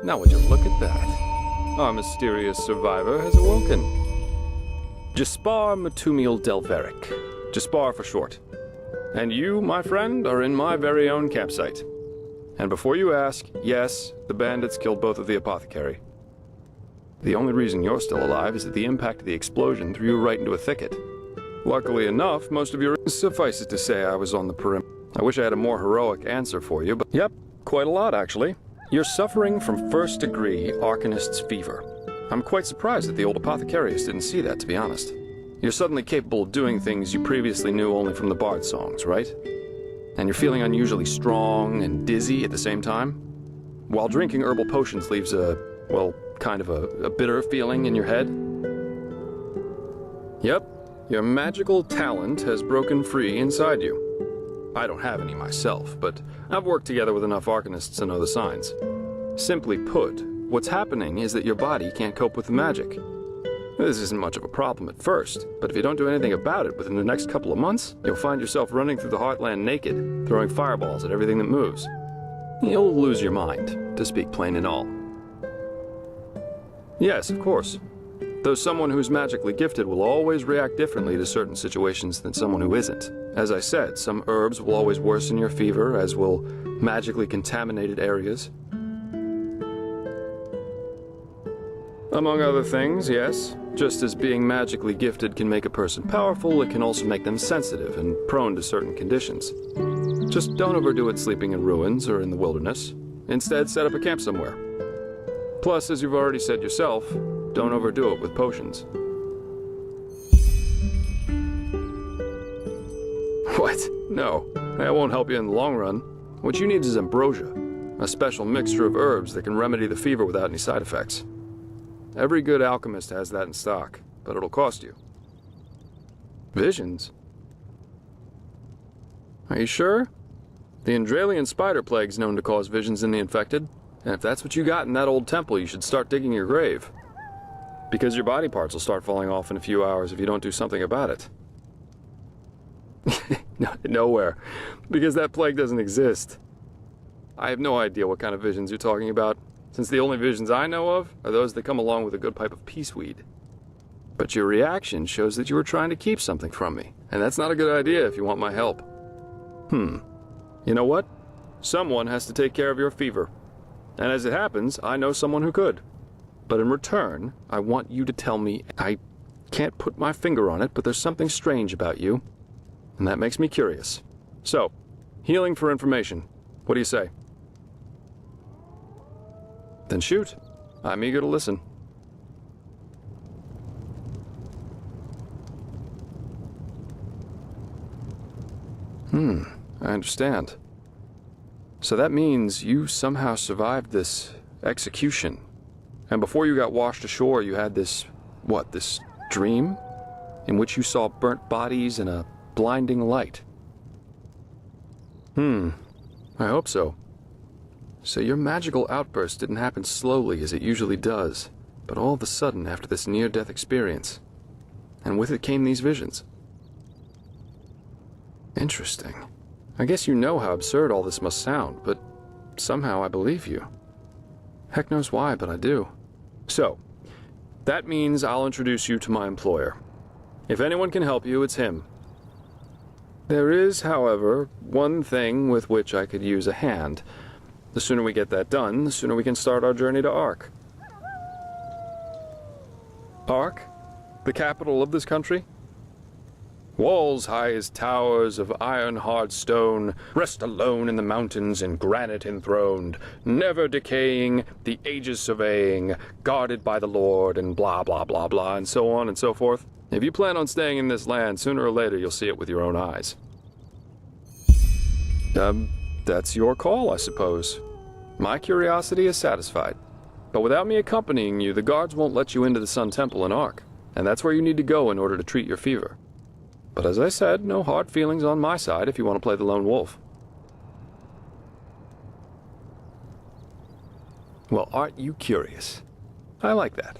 Now would you look at that? Our mysterious survivor has awoken. Jaspar Matumiel Delveric. Jaspar for short. And you, my friend, are in my very own campsite. And before you ask, yes, the bandits killed both of the apothecary. The only reason you're still alive is that the impact of the explosion threw you right into a thicket. Luckily enough, most of your... Suffice it to say, I was on the perimeter. I wish I had a more heroic answer for you, but... Yep, quite a lot, actually. You're suffering from first-degree Arcanist's fever. I'm quite surprised that the old apothecarius didn't see that, to be honest. You're suddenly capable of doing things you previously knew only from the bard songs, right? And you're feeling unusually strong and dizzy at the same time? While drinking herbal potions leaves a, well, kind of a bitter feeling in your head? Yep, your magical talent has broken free inside you. I don't have any myself, but I've worked together with enough Arcanists to know the signs. Simply put, what's happening is that your body can't cope with the magic. This isn't much of a problem at first, but if you don't do anything about it within the next couple of months, you'll find yourself running through the Heartland naked, throwing fireballs at everything that moves. You'll lose your mind, to speak plain and all. Yes, of course. Though someone who's magically gifted will always react differently to certain situations than someone who isn't. As I said, some herbs will always worsen your fever, as will magically contaminated areas. Among other things, yes. Just as being magically gifted can make a person powerful, it can also make them sensitive and prone to certain conditions. Just don't overdo it sleeping in ruins or in the wilderness. Instead, set up a camp somewhere. Plus, as you've already said yourself, don't overdo it with potions. What? No, that won't help you in the long run. What you need is ambrosia, a special mixture of herbs that can remedy the fever without any side effects. Every good alchemist has that in stock, but it'll cost you. Visions? Are you sure? The Andralian spider plague's known to cause visions in the infected, and if that's what you got in that old temple, you should start digging your grave. Because your body parts will start falling off in a few hours if you don't do something about it. No, nowhere, because that plague doesn't exist. I have no idea what kind of visions you're talking about, since the only visions I know of are those that come along with a good pipe of peaceweed. But your reaction shows that you were trying to keep something from me, and that's not a good idea if you want my help. You know what? Someone has to take care of your fever. And as it happens, I know someone who could. But in return, I want you to tell me, I can't put my finger on it, but there's something strange about you. And that makes me curious. So, healing for information. What do you say? Then shoot. I'm eager to listen. I understand. So that means you somehow survived this execution. And before you got washed ashore, you had this, this dream? In which you saw burnt bodies and a blinding light. I hope so. So your magical outburst didn't happen slowly as it usually does, but all of a sudden after this near-death experience. And with it came these visions. Interesting. I guess you know how absurd all this must sound, but somehow I believe you. Heck knows why, but I do. So, that means I'll introduce you to my employer. If anyone can help you, it's him. There is, however, one thing with which I could use a hand. The sooner we get that done, the sooner we can start our journey to Ark. Ark? The capital of this country? Walls high as towers of iron-hard stone, rest alone in the mountains in granite enthroned, never decaying, the ages surveying, guarded by the Lord, and blah, blah, blah, blah, and so on and so forth. If you plan on staying in this land, sooner or later you'll see it with your own eyes. That's your call, I suppose. My curiosity is satisfied. But without me accompanying you, the guards won't let you into the Sun Temple in Ark, and that's where you need to go in order to treat your fever. But as I said, no hard feelings on my side if you want to play the lone wolf. Well, aren't you curious? I like that.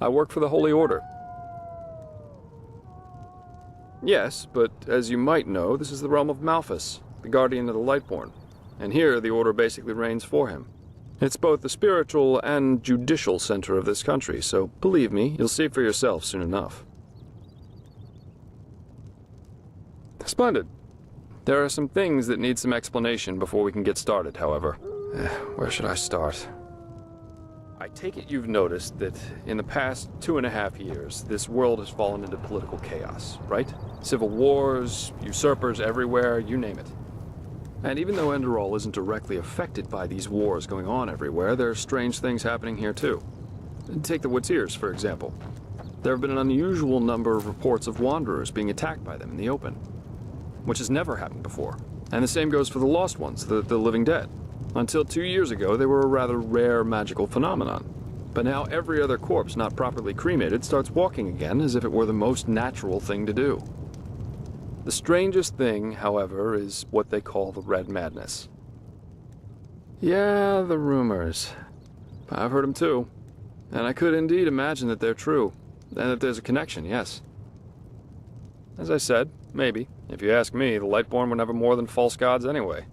I work for the Holy Order. Yes, but as you might know, this is the realm of Malphas, the guardian of the Lightborn. And here, the Order basically reigns for him. It's both the spiritual and judicial center of this country, so believe me, you'll see for yourself soon enough. Splendid. There are some things that need some explanation before we can get started, however. Where should I start? I take it you've noticed that in the past 2.5 years, this world has fallen into political chaos, right? Civil wars, usurpers everywhere, you name it. And even though Enderall isn't directly affected by these wars going on everywhere, there are strange things happening here too. Take the Woodsheers, for example. There have been an unusual number of reports of wanderers being attacked by them in the open, which has never happened before. And the same goes for the Lost Ones, the living dead. Until 2 years ago, they were a rather rare magical phenomenon. But now every other corpse not properly cremated starts walking again as if it were the most natural thing to do. The strangest thing, however, is what they call the Red Madness. Yeah, the rumors. I've heard them too. And I could indeed imagine that they're true. And that there's a connection, yes. As I said, maybe. If you ask me, the Lightborn were never more than false gods anyway.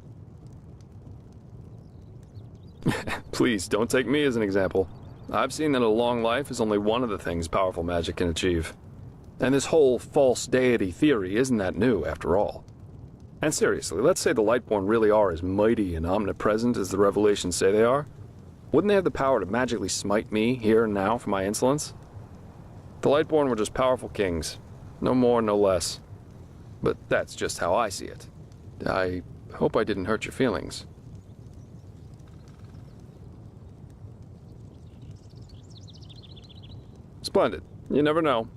Please, don't take me as an example. I've seen that a long life is only one of the things powerful magic can achieve. And this whole false deity theory isn't that new, after all. And seriously, let's say the Lightborn really are as mighty and omnipresent as the revelations say they are. Wouldn't they have the power to magically smite me, here and now, for my insolence? The Lightborn were just powerful kings. No more, no less. But that's just how I see it. I hope I didn't hurt your feelings. Splendid. You never know.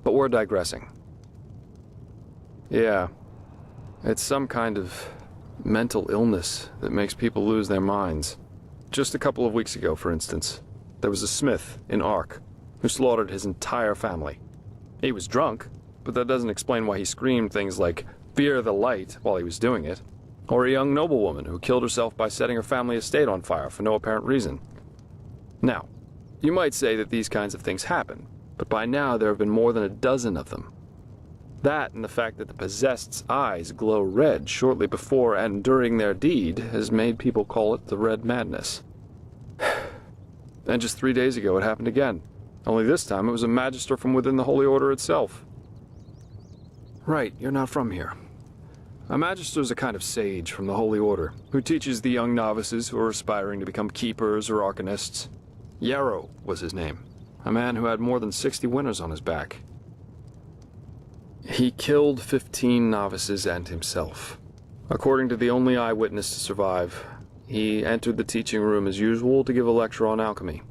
But we're digressing. Yeah. It's some kind of mental illness that makes people lose their minds. Just a couple of weeks ago, for instance, there was a smith in Ark who slaughtered his entire family. He was drunk, but that doesn't explain why he screamed things like, "Fear the light," while he was doing it. Or a young noblewoman who killed herself by setting her family estate on fire for no apparent reason. Now, you might say that these kinds of things happen, but by now there have been more than a dozen of them. That and the fact that the possessed's eyes glow red shortly before and during their deed has made people call it the Red Madness. And just 3 days ago it happened again. Only this time it was a magister from within the Holy Order itself. Right, you're not from here. A magister is a kind of sage from the Holy Order, who teaches the young novices who are aspiring to become keepers or arcanists. Yarrow was his name, a man who had more than 60 winners on his back. He killed 15 novices and himself. According to the only eyewitness to survive, he entered the teaching room as usual to give a lecture on alchemy.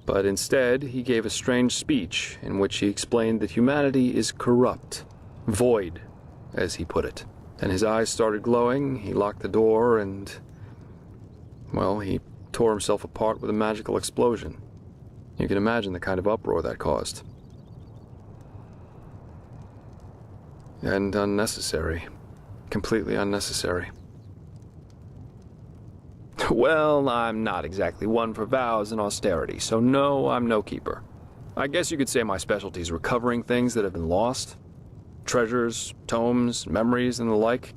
But instead, he gave a strange speech in which he explained that humanity is corrupt, void, as he put it. And his eyes started glowing, he locked the door, and, well, he tore himself apart with a magical explosion. You can imagine the kind of uproar that caused. And unnecessary. Completely unnecessary. Well, I'm not exactly one for vows and austerity, so no, I'm no keeper. I guess you could say my specialty is recovering things that have been lost. Treasures, tomes, memories, and the like.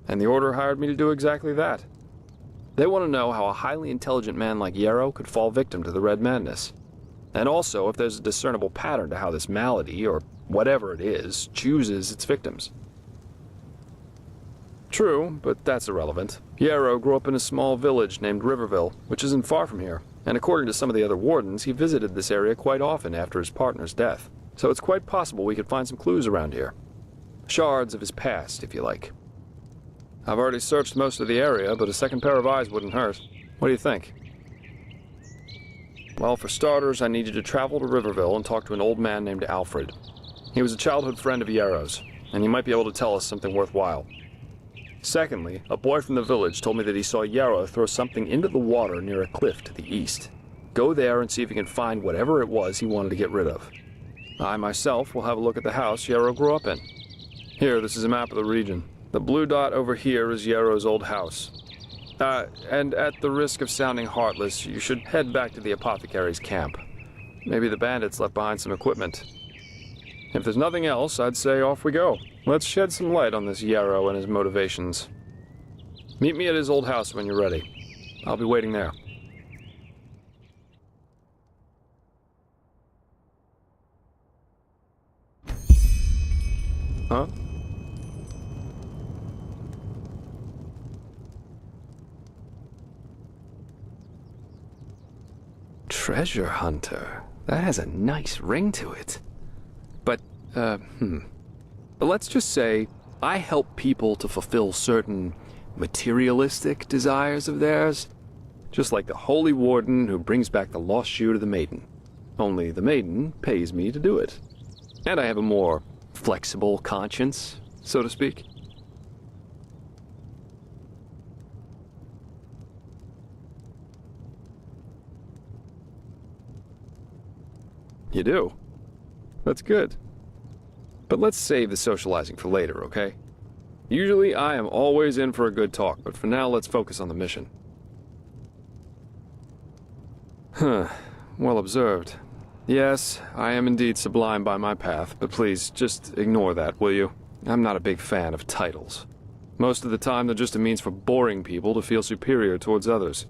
And the Order hired me to do exactly that. They want to know how a highly intelligent man like Yarrow could fall victim to the Red Madness. And also if there's a discernible pattern to how this malady, or whatever it is, chooses its victims. True, but that's irrelevant. Yarrow grew up in a small village named Riverville, which isn't far from here, and according to some of the other wardens, he visited this area quite often after his partner's death. So it's quite possible we could find some clues around here. Shards of his past, if you like. I've already searched most of the area, but a second pair of eyes wouldn't hurt. What do you think? Well, for starters, I need you to travel to Riverville and talk to an old man named Alfred. He was a childhood friend of Yarrow's, and he might be able to tell us something worthwhile. Secondly, a boy from the village told me that he saw Yarrow throw something into the water near a cliff to the east. Go there and see if you can find whatever it was he wanted to get rid of. I myself will have a look at the house Yarrow grew up in. Here, this is a map of the region. The blue dot over here is Yarrow's old house. And at the risk of sounding heartless, you should head back to the apothecary's camp. Maybe the bandits left behind some equipment. If there's nothing else, I'd say off we go. Let's shed some light on this Yarrow and his motivations. Meet me at his old house when you're ready. I'll be waiting there. Huh? Treasure hunter. That has a nice ring to it. But, let's just say I help people to fulfill certain materialistic desires of theirs. Just like the holy warden who brings back the lost shoe to the maiden. Only the maiden pays me to do it. And I have a more flexible conscience, so to speak. You do? That's good. But let's save the socializing for later, okay? Usually I am always in for a good talk, but for now let's focus on the mission. Huh. Well observed. Yes, I am indeed sublime by my path, but please, just ignore that, will you? I'm not a big fan of titles. Most of the time they're just a means for boring people to feel superior towards others.